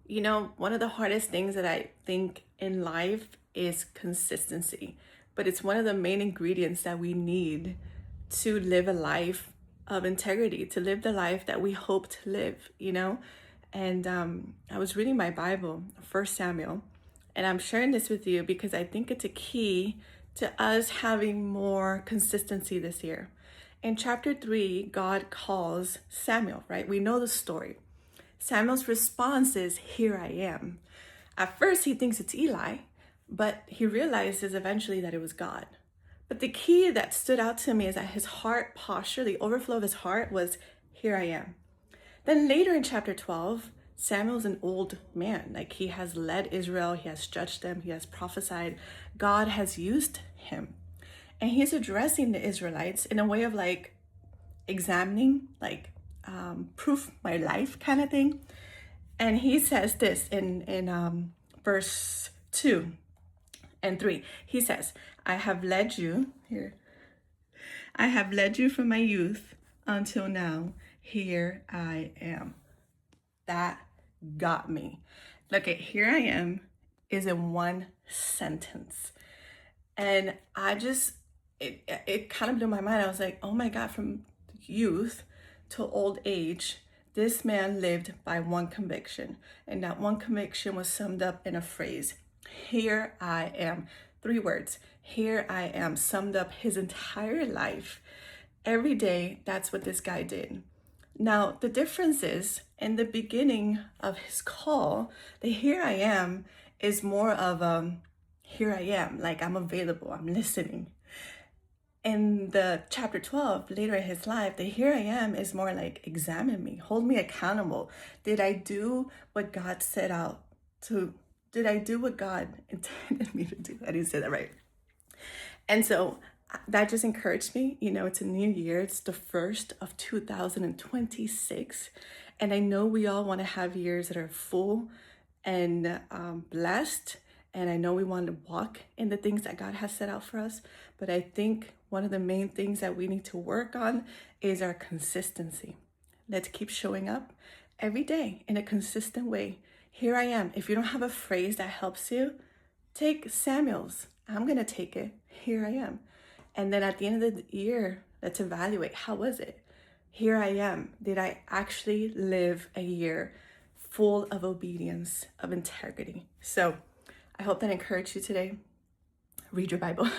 You know, one of the hardest things that I think in life is consistency, but it's one of the main ingredients that we need to live a life of integrity, to live the life that we hope to live, you know? And I was reading my Bible, First Samuel, and I'm sharing this with you because I think it's a key to us having more consistency this year. In chapter 3, God calls Samuel, right? We know the story. Samuel's response is, "Here I am." At first, he thinks it's Eli, but he realizes eventually that it was God. But the key that stood out to me is that his heart posture, the overflow of his heart, was, "Here I am." Then later in chapter 12, Samuel's an old man. Like, he has led Israel, he has judged them, he has prophesied. God has used him. And he's addressing the Israelites in a way of like examining, like, proof my life kind of thing. And he says this in verse 2 and 3. He says, "I have led you here. I have led you from my youth until now. Here I am." That got me. Look at "here I am" is in one sentence. And it kind of blew my mind. I was like, oh my God, from youth to old age, this man lived by one conviction. And that one conviction was summed up in a phrase: "Here I am." 3 words. "Here I am" summed up his entire life. Every day, that's what this guy did. Now, the difference is in the beginning of his call, the "here I am" is more of "here I am," like I'm available, I'm listening. In the chapter 12, later in his life, the "here I am" is more like, examine me, hold me accountable. Did I do what God set out to? Did I do what God intended me to do? I didn't say that right. And so that just encouraged me. You know, it's a new year, it's the first of 2026. And I know we all want to have years that are full and blessed. And I know we want to walk in the things that God has set out for us. But I think one of the main things that we need to work on is our consistency. Let's keep showing up every day in a consistent way. Here I am. If you don't have a phrase that helps you, take Samuel's. I'm going to take it. Here I am. And then at the end of the year, let's evaluate, how was it? Here I am. Did I actually live a year full of obedience, of integrity? So I hope that encouraged you today. Read your Bible.